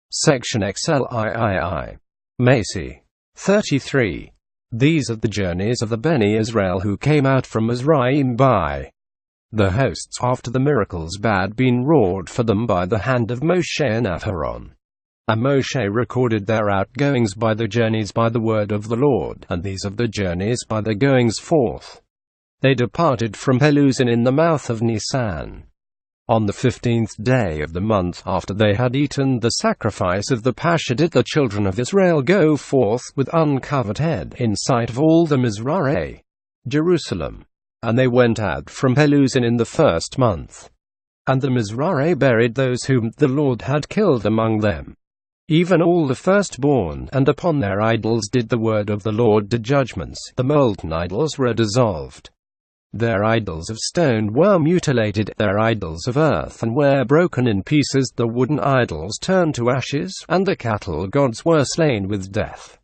Section XLIII. MASEY. 33. These are the journeys of the Beni Israel who came out from Mizraim by the hosts after the miracles had been wrought for them by the hand of Moshe and Aaron. And Moshe recorded their outgoings by the journeys by the word of the Lord, and these of the journeys by the goings forth. They departed from Peluzin in the mouth of Nisan. On the 15th day of the month after they had eaten the sacrifice of the Pascha did the children of Israel go forth with uncovered head in sight of all the Mizraim, Jerusalem. And they went out from Peluzin in the first month. And the Mizraim buried those whom the Lord had killed among them, even all the firstborn, and upon their idols did the word of the Lord do judgments. The molten idols were dissolved. Their idols of stone were mutilated, their idols of earth and were broken in pieces, the wooden idols turned to ashes, and the cattle gods were slain with death.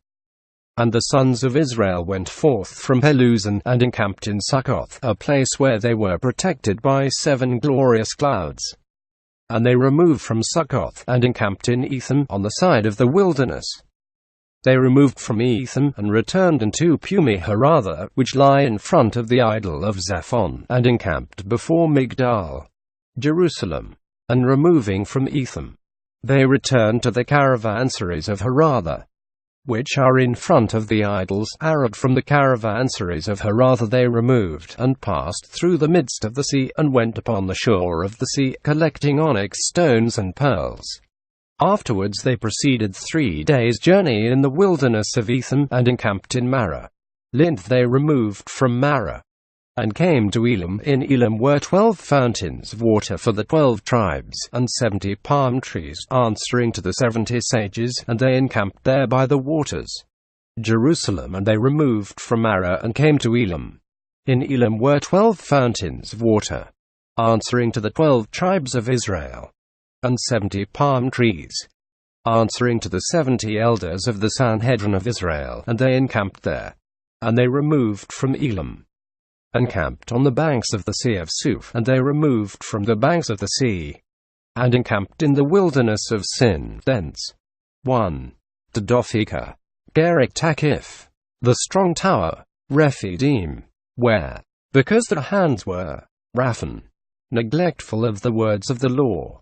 And the sons of Israel went forth from Peluzin, and encamped in Succoth, a place where they were protected by 7 glorious clouds. And they removed from Succoth, and encamped in Etham, on the side of the wilderness. They removed from Etham, and returned unto Pumi-Haratha, which lie in front of the idol of Zephon, and encamped before Migdal, Jerusalem. And removing from Etham, they returned to the caravansaries of Haratha, which are in front of the idols. Arad from the caravansaries of Haratha they removed, and passed through the midst of the sea, and went upon the shore of the sea, collecting onyx stones and pearls. Afterwards they proceeded 3 days' journey in the wilderness of Etham, and encamped in Marah. Lint they removed from Marah, and came to Elam. In Elam were 12 fountains of water for the 12 tribes, and 70 palm trees, answering to the 70 sages, and they encamped there by the waters. Jerusalem. And they removed from Marah, and came to Elam. In Elam were 12 fountains of water, answering to the 12 tribes of Israel, and 70 palm trees, answering to the 70 elders of the Sanhedrin of Israel, and they encamped there. And they removed from Elam, and camped on the banks of the Sea of Suf, and they removed from the banks of the sea, and encamped in the wilderness of Sin. Thence 1. To Dophika, Gerik Takif, the strong tower, Rephidim, where, because their hands were, Raphan, neglectful of the words of the law,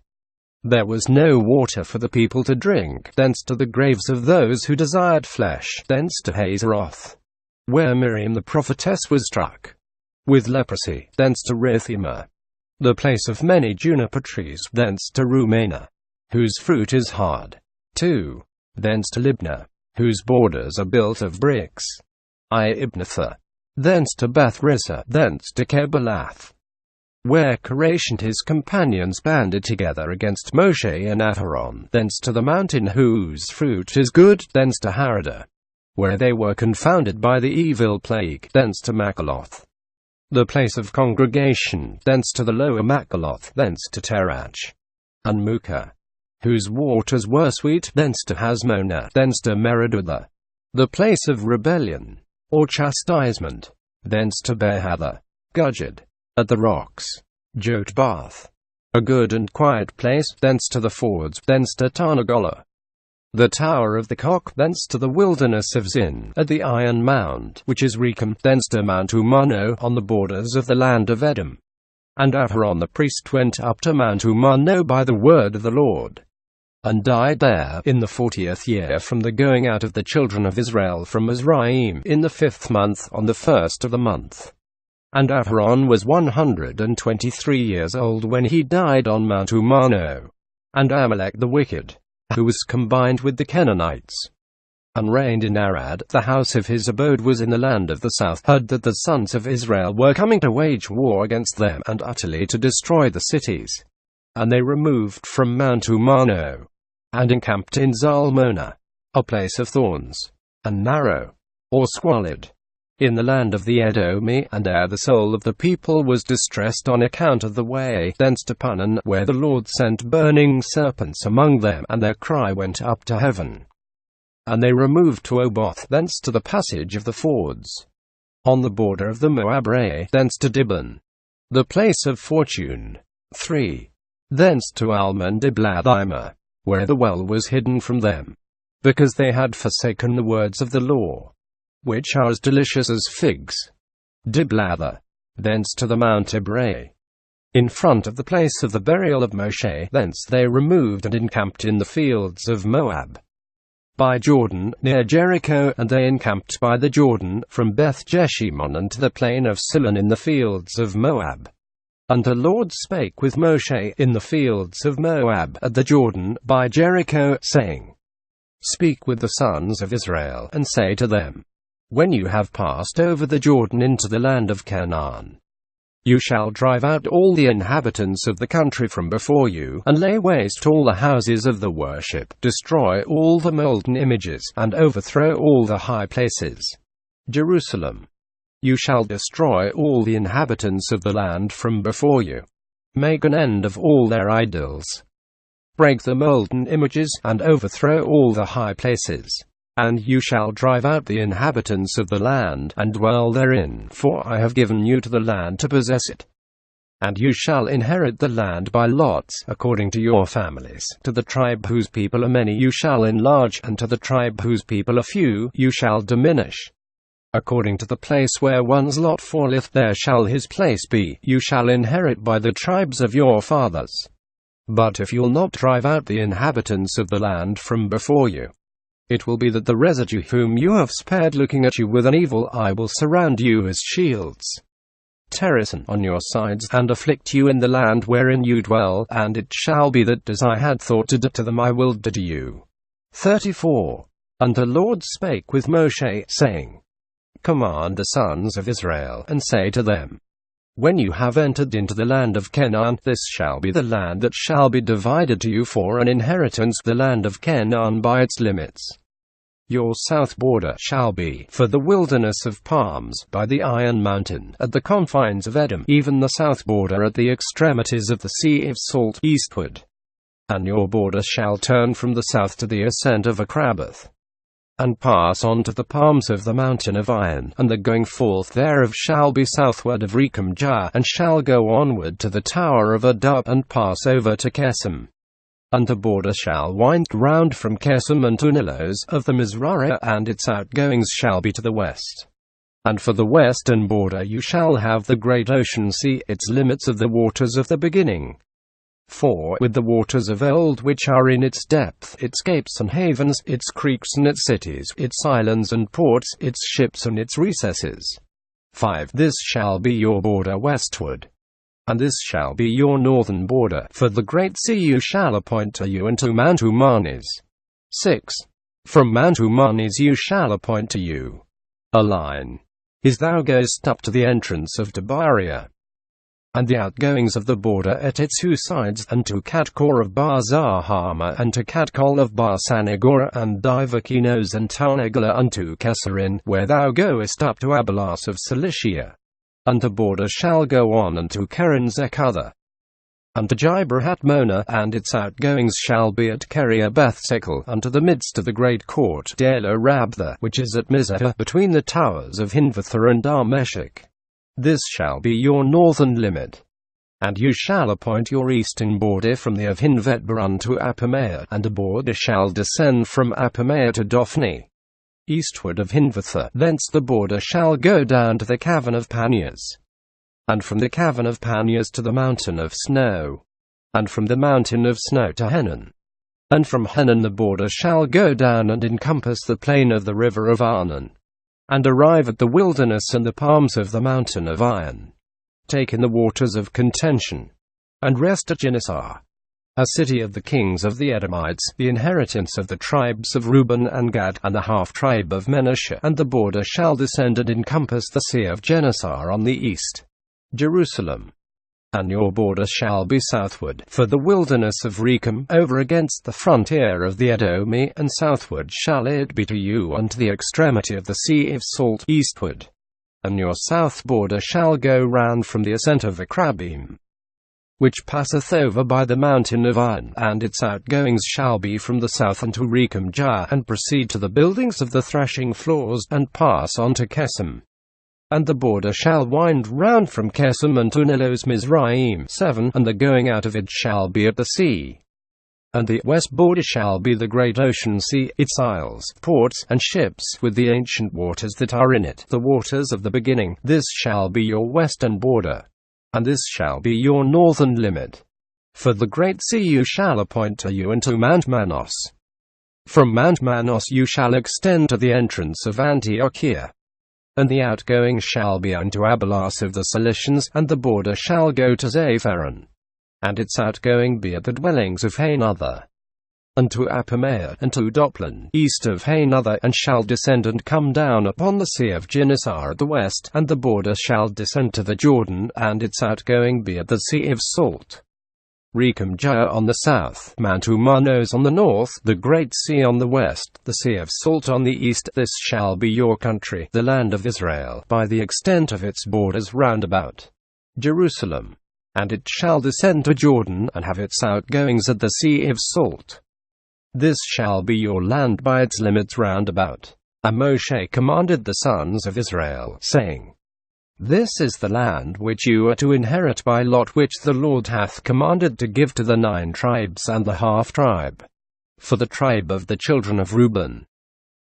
there was no water for the people to drink. Thence to the graves of those who desired flesh. Thence to Hazeroth, where Miriam the prophetess was struck with leprosy. Thence to Rithima, the place of many juniper trees. Thence to Rumena, whose fruit is hard. 2. Thence to Libnah, whose borders are built of bricks. Ibnatha. Thence to Beth Rissa. Thence to Kebalath, where Koresh and his companions banded together against Moshe and Aaron. Thence to the mountain whose fruit is good. Thence to Harada, where they were confounded by the evil plague. Thence to Makaloth, the place of congregation. Thence to the lower Makaloth. Thence to Terach and Mukah, whose waters were sweet. Thence to Hasmonah. Thence to Meridutha, the place of rebellion, or chastisement. Thence to Behatha, Gujad, at the rocks, Jotbath, a good and quiet place. Thence to the fords. Thence to Tarnagola, the tower of the cock. Thence to the wilderness of Zin, at the iron mound, which is Rechem. Thence to Mount Umano, on the borders of the land of Edom. And Aaron the priest went up to Mount Umano by the word of the Lord, and died there, in the 40th year from the going out of the children of Israel from Mizraim, in the 5th month, on the 1st of the month. And Aaron was 123 years old when he died on Mount Umano. And Amalek the wicked, who was combined with the Canaanites, and reigned in Arad, the house of his abode was in the land of the south, heard that the sons of Israel were coming to wage war against them, and utterly to destroy the cities. And they removed from Mount Umano, and encamped in Zalmona, a place of thorns, and narrow, or squalid, in the land of the Edomi. And there the soul of the people was distressed on account of the way. Thence to Punan, where the Lord sent burning serpents among them, and their cry went up to heaven. And they removed to Oboth. Thence to the passage of the fords, on the border of the Moab. Thence to Dibon, the place of fortune. 3. Thence to Almon Diblathima, where the well was hidden from them, because they had forsaken the words of the law, which are as delicious as figs. Diblatha. Thence to the Mount Ebray, in front of the place of the burial of Moshe. Thence they removed and encamped in the fields of Moab, by Jordan, near Jericho, and they encamped by the Jordan, from Beth Jeshimon unto the plain of Silon in the fields of Moab. And the Lord spake with Moshe in the fields of Moab at the Jordan, by Jericho, saying, Speak with the sons of Israel, and say to them, When you have passed over the Jordan into the land of Canaan, you shall drive out all the inhabitants of the country from before you, and lay waste all the houses of the worship, destroy all the molten images, and overthrow all the high places. Jerusalem. You shall destroy all the inhabitants of the land from before you. Make an end of all their idols. Break the molten images, and overthrow all the high places. And you shall drive out the inhabitants of the land, and dwell therein, for I have given you to the land to possess it. And you shall inherit the land by lots, according to your families. To the tribe whose people are many you shall enlarge, and to the tribe whose people are few you shall diminish. According to the place where one's lot falleth, there shall his place be. You shall inherit by the tribes of your fathers. But if you'll not drive out the inhabitants of the land from before you, it will be that the residue whom you have spared, looking at you with an evil eye, will surround you as shields, terracing on your sides, and afflict you in the land wherein you dwell, and it shall be that as I had thought to do to them I will do to you. 34. And the Lord spake with Moshe, saying, Command the sons of Israel, and say to them, When you have entered into the land of Canaan, this shall be the land that shall be divided to you for an inheritance, the land of Canaan by its limits. Your south border shall be for the wilderness of palms, by the iron mountain, at the confines of Edom, even the south border at the extremities of the sea of salt, eastward. And your border shall turn from the south to the ascent of Akraboth, and pass on to the palms of the mountain of iron, and the going forth thereof shall be southward of Rechem-jah, and shall go onward to the tower of Adab, and pass over to Kesem. And the border shall wind round from Kesem unto Nilos of the Mizraim, and its outgoings shall be to the west. And for the western border you shall have the great ocean sea, its limits of the waters of the beginning. For with the waters of old which are in its depth, its capes and havens, its creeks and its cities, its islands and ports, its ships and its recesses. 5. This shall be your border westward. And this shall be your northern border, for the great sea you shall appoint to you unto Mount Umanis. 6. From Mount Umanis you shall appoint to you a line, as thou goest up to the entrance of Debariah, and the outgoings of the border at its two sides, and to Katkor of Bar-Zahama, and to Katkol of Bar-Sanagora, and Divakinos and Taunagala unto Kesarin, where thou goest up to Abalas of Cilicia. And the border shall go on unto Keren-Zekatha, and to Jibber-Hatmona, and its outgoings shall be at Keria-Beth-Sekel, unto the midst of the great court, Dela-Rabtha, which is at Mizpah, between the towers of Hinvatha and Darmeshech. This shall be your northern limit. And you shall appoint your eastern border from the of Hinvetba unto Apamea, and a border shall descend from Apamea to Dophni, eastward of Hinvatha. Thence the border shall go down to the cavern of Panias, and from the cavern of Panias to the mountain of snow, and from the mountain of snow to Henon. And from Henon the border shall go down and encompass the plain of the river of Arnon, and arrive at the wilderness and the palms of the mountain of iron. Take in the waters of contention, and rest at Genesar, a city of the kings of the Edomites, the inheritance of the tribes of Reuben and Gad, and the half-tribe of Manasseh. And the border shall descend and encompass the sea of Genesar on the east, Jerusalem. And your border shall be southward, for the wilderness of Rechem, over against the frontier of the Edomi, and southward shall it be to you unto the extremity of the sea of salt, eastward. And your south border shall go round from the ascent of Akrabim, which passeth over by the mountain of iron, and its outgoings shall be from the south unto Rechem-jah, and proceed to the buildings of the threshing floors, and pass on to Kesem. And the border shall wind round from Kesem unto Nilos Mizraim. 7. And the going out of it shall be at the sea, And the west border shall be the great ocean sea, its isles, ports, and ships, with the ancient waters that are in it, the waters of the beginning. This shall be your western border, and this shall be your northern limit. For the great sea you shall appoint to you unto Mount Manos. From Mount Manos you shall extend to the entrance of Antiochia. And the outgoing shall be unto Abalas of the Cilicians, and the border shall go to Zapharon, and its outgoing be at the dwellings of Hanother, and to Apamea, and to Doplan, east of Hanother, and shall descend and come down upon the sea of Ginesar at the west, and the border shall descend to the Jordan, and its outgoing be at the Sea of Salt. Rechem-jah on the south, Mount Umanos on the north, the Great Sea on the west, the Sea of Salt on the east. This shall be your country, the land of Israel, by the extent of its borders round about Jerusalem. And it shall descend to Jordan, and have its outgoings at the Sea of Salt. This shall be your land by its limits round about. And Moshe commanded the sons of Israel, saying, This is the land which you are to inherit by lot, which the Lord hath commanded to give to the 9 tribes and the half-tribe. For the tribe of the children of Reuben,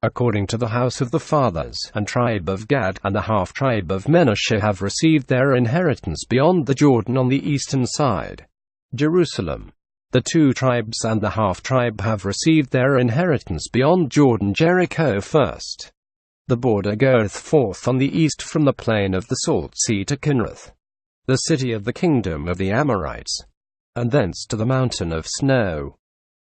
according to the house of the fathers, and tribe of Gad, and the half-tribe of Manasseh have received their inheritance beyond the Jordan on the eastern side, Jerusalem. The 2 tribes and the half-tribe have received their inheritance beyond Jordan, Jericho first. The border goeth forth on the east from the plain of the Salt Sea to Kinnereth, the city of the kingdom of the Amorites, and thence to the mountain of snow,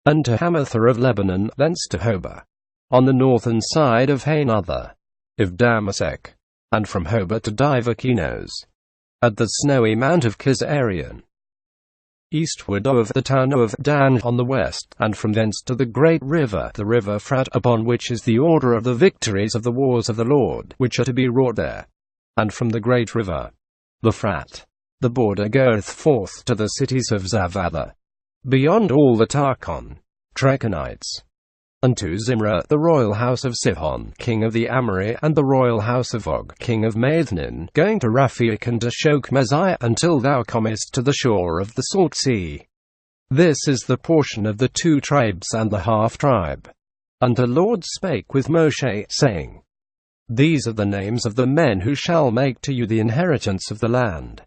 and to Hamathah of Lebanon, thence to Hobah, on the northern side of Hanother, of Damasek, and from Hobah to Divakinos, at the snowy mount of Kazarion, eastward of the town of Dan on the west, and from thence to the great river, the river Frat, upon which is the order of the victories of the wars of the Lord, which are to be wrought there. And from the great river, the Frat, the border goeth forth to the cities of Zavatha, beyond all the Tarkon, Trechonites, unto Zimra, the royal house of Sihon, king of the Amori, and the royal house of Og, king of Mathnin, going to Raphiach and to Shokmeziah, until thou comest to the shore of the Salt Sea. This is the portion of the 2 tribes and the half-tribe. And the Lord spake with Moshe, saying, These are the names of the men who shall make to you the inheritance of the land.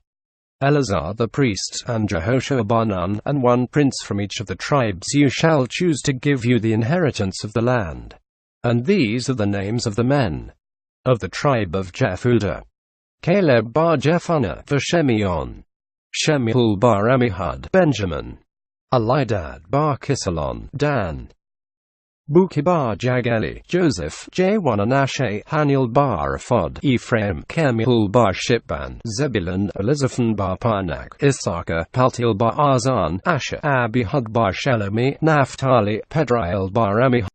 Eleazar the priest, and Jehoshua-Banan, and 1 prince from each of the tribes you shall choose to give you the inheritance of the land. And these are the names of the men of the tribe of Jephudah: Caleb bar Jephunneh, Shemion, Shemuel bar Amihud, Benjamin, Elidad bar Kisalon, Dan, Buki bar Jageli, Joseph, J1 Anashe, Haniel bar Ephod, Ephraim, Kemuel bar Shipban, Zebulun, Elizaphan bar Parnak, Issachar, Paltiel bar Arzan, Asher, Abihud bar Shelomi, Naphtali, Pedrael bar Amihud.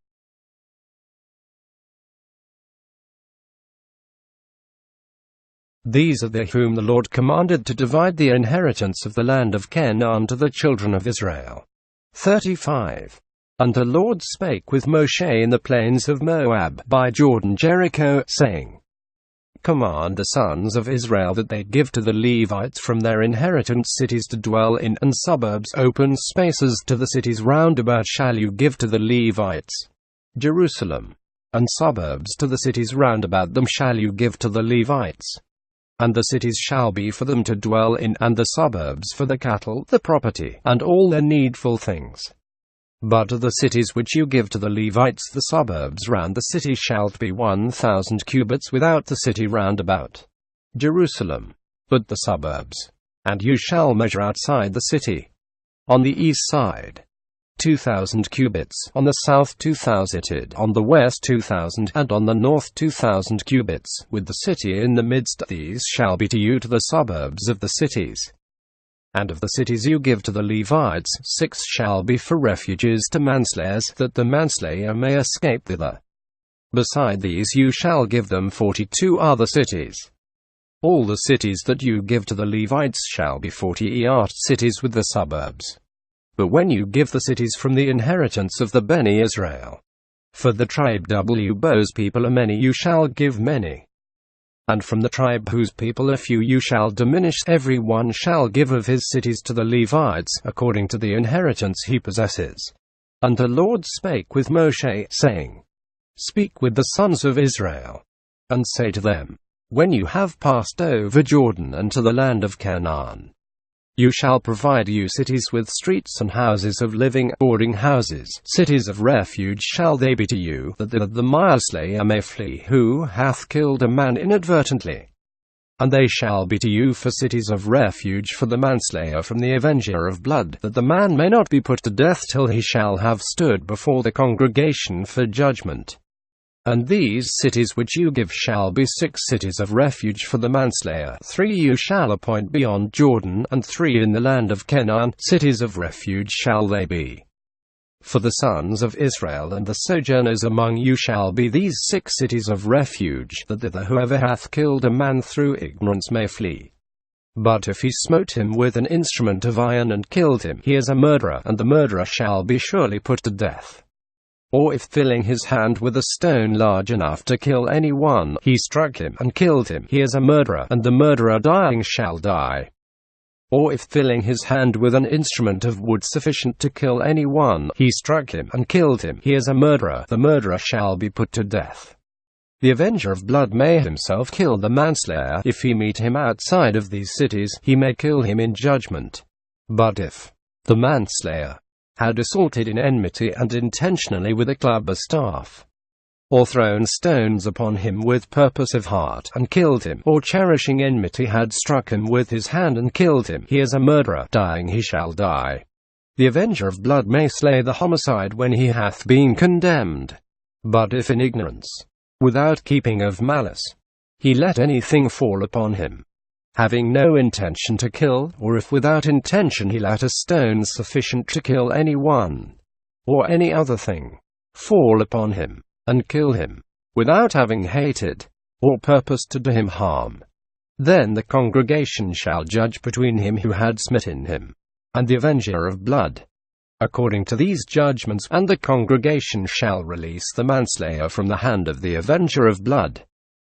These are they whom the Lord commanded to divide the inheritance of the land of Canaan to the children of Israel. 35. And the Lord spake with Moshe in the plains of Moab, by Jordan Jericho, saying, Command the sons of Israel that they give to the Levites from their inheritance cities to dwell in, and suburbs, open spaces to the cities round about shall you give to the Levites. Jerusalem, and suburbs to the cities round about them shall you give to the Levites. And the cities shall be for them to dwell in, and the suburbs for the cattle, the property, and all their needful things. But of the cities which you give to the Levites, the suburbs round the city shall be 1,000 cubits without the city round about Jerusalem, but the suburbs, and you shall measure outside the city, on the east side 2,000 cubits, on the south 2,000, on the west 2,000, and on the north 2,000 cubits, with the city in the midst. These shall be to you to the suburbs of the cities. And of the cities you give to the Levites, 6 shall be for refuges to manslayers, that the manslayer may escape thither. Beside these you shall give them 42 other cities. All the cities that you give to the Levites shall be 40 cities with the suburbs. But when you give the cities from the inheritance of the Beni Israel, for the tribe whose people are many you shall give many. And from the tribe whose people are few you shall diminish. Every one shall give of his cities to the Levites, according to the inheritance he possesses. And the Lord spake with Moshe, saying, Speak with the sons of Israel, and say to them, When you have passed over Jordan unto the land of Canaan, you shall provide you cities with streets and houses of living, boarding houses, cities of refuge shall they be to you, that the manslayer may flee, who hath killed a man inadvertently. And they shall be to you for cities of refuge for the manslayer from the avenger of blood, that the man may not be put to death till he shall have stood before the congregation for judgment. And these cities which you give shall be 6 cities of refuge for the manslayer. 3 you shall appoint beyond Jordan, and 3 in the land of Canaan, cities of refuge shall they be. For the sons of Israel and the sojourners among you shall be these 6 cities of refuge, that thither whoever hath killed a man through ignorance may flee. But if he smote him with an instrument of iron and killed him, he is a murderer, and the murderer shall be surely put to death. Or if filling his hand with a stone large enough to kill any one, he struck him and killed him, he is a murderer, and the murderer dying shall die. Or if filling his hand with an instrument of wood sufficient to kill any one, he struck him and killed him, he is a murderer, the murderer shall be put to death. The avenger of blood may himself kill the manslayer. If he meet him outside of these cities, he may kill him in judgment. But if the manslayer had assaulted in enmity and intentionally with a club or staff, or thrown stones upon him with purpose of heart and killed him, or cherishing enmity had struck him with his hand and killed him, he is a murderer, dying he shall die. The avenger of blood may slay the homicide when he hath been condemned. But if in ignorance, without keeping of malice, he let anything fall upon him, having no intention to kill, or if without intention he let a stone sufficient to kill any one, or any other thing, fall upon him, and kill him, without having hated, or purposed to do him harm, then the congregation shall judge between him who had smitten him, and the avenger of blood, according to these judgments, and the congregation shall release the manslayer from the hand of the avenger of blood,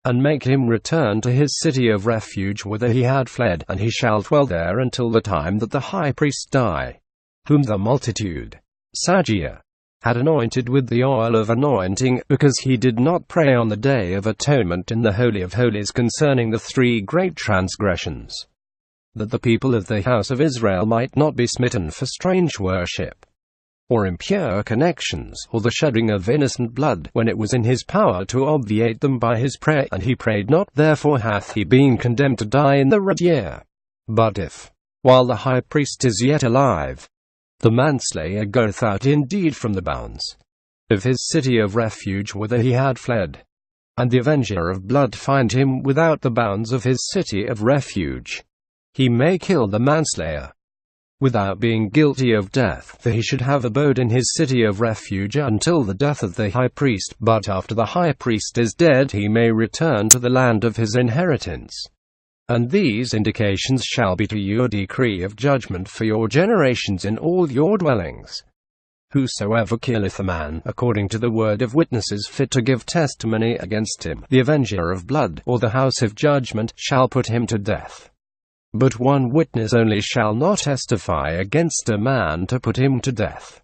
and make him return to his city of refuge whither he had fled, and he shall dwell there until the time that the high priest die, whom the multitude, Sagia, had anointed with the oil of anointing, because he did not pray on the day of atonement in the Holy of Holies concerning the 3 great transgressions, that the people of the house of Israel might not be smitten for strange worship, or impure connections, or the shedding of innocent blood, when it was in his power to obviate them by his prayer, and he prayed not, therefore hath he been condemned to die in the red year. But if, while the high priest is yet alive, the manslayer goeth out indeed from the bounds of his city of refuge whither he had fled, and the avenger of blood find him without the bounds of his city of refuge, he may kill the manslayer, without being guilty of death, for he should have abode in his city of refuge until the death of the high priest, but after the high priest is dead he may return to the land of his inheritance. And these indications shall be to you a decree of judgment for your generations in all your dwellings. Whosoever killeth a man, according to the word of witnesses fit to give testimony against him, the avenger of blood, or the house of judgment, shall put him to death. But 1 witness only shall not testify against a man to put him to death.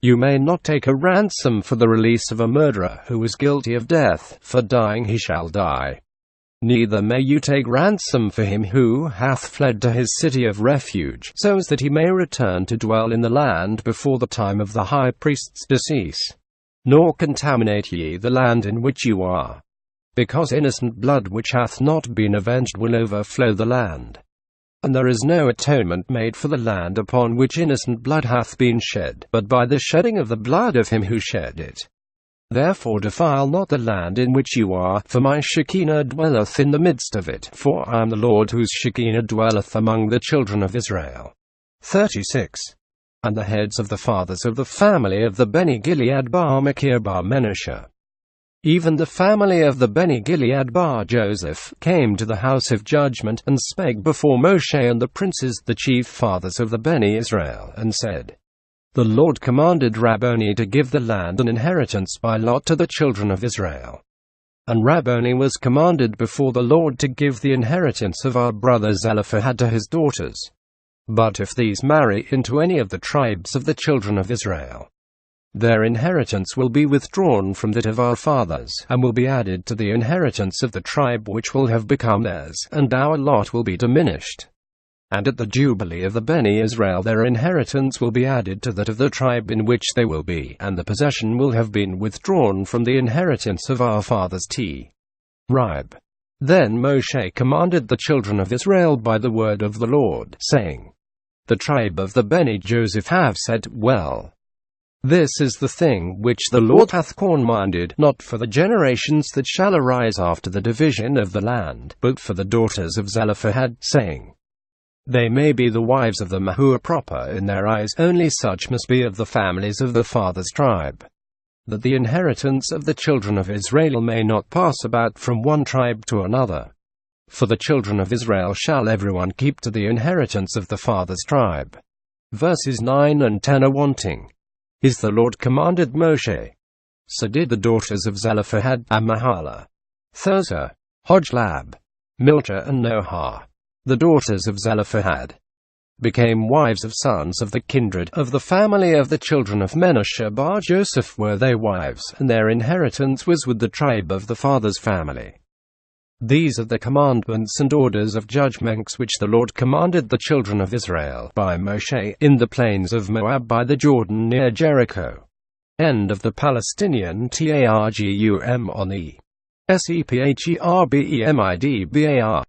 You may not take a ransom for the release of a murderer who is guilty of death, for dying he shall die. Neither may you take ransom for him who hath fled to his city of refuge, so as that he may return to dwell in the land before the time of the high priest's decease. Nor contaminate ye the land in which you are, because innocent blood which hath not been avenged will overflow the land. And there is no atonement made for the land upon which innocent blood hath been shed, but by the shedding of the blood of him who shed it. Therefore defile not the land in which you are, for my Shekinah dwelleth in the midst of it, for I am the Lord whose Shekinah dwelleth among the children of Israel. 36. And the heads of the fathers of the family of the Beni Gilead bar Machir bar Menashe, even the family of the Beni Gilead bar Joseph, came to the house of judgment, and spake before Moshe and the princes, the chief fathers of the Beni Israel, and said, The Lord commanded Rabboni to give the land an inheritance by lot to the children of Israel. And Rabboni was commanded before the Lord to give the inheritance of our brother Zelophehad to his daughters. But if these marry into any of the tribes of the children of Israel, Their inheritance will be withdrawn from that of our fathers, and will be added to the inheritance of the tribe which will have become theirs, and our lot will be diminished. And at the Jubilee of the Beni Israel their inheritance will be added to that of the tribe in which they will be, and the possession will have been withdrawn from the inheritance of our fathers. Tribe. Then Moshe commanded the children of Israel by the word of the Lord, saying, The tribe of the Beni Joseph have said, Well, this is the thing which the Lord hath commanded, not for the generations that shall arise after the division of the land, but for the daughters of Zelophehad, saying, They may be the wives of them who are proper in their eyes, only such must be of the families of the father's tribe, that the inheritance of the children of Israel may not pass about from one tribe to another. For the children of Israel shall everyone keep to the inheritance of the father's tribe. Verses 9 and 10 are wanting. Is the Lord commanded Moshe. So did the daughters of Zelophehad, Mahala, Thirza, Hojlab, Milcah and Nohah, the daughters of Zelophehad, became wives of sons of the kindred of the family of the children of Menashe bar Joseph were they wives, and their inheritance was with the tribe of the father's family. These are the commandments and orders of judgments which the Lord commanded the children of Israel by Moshe in the plains of Moab by the Jordan near Jericho. End of the Palestinian Targum on the SEPHERBEMIDBAR.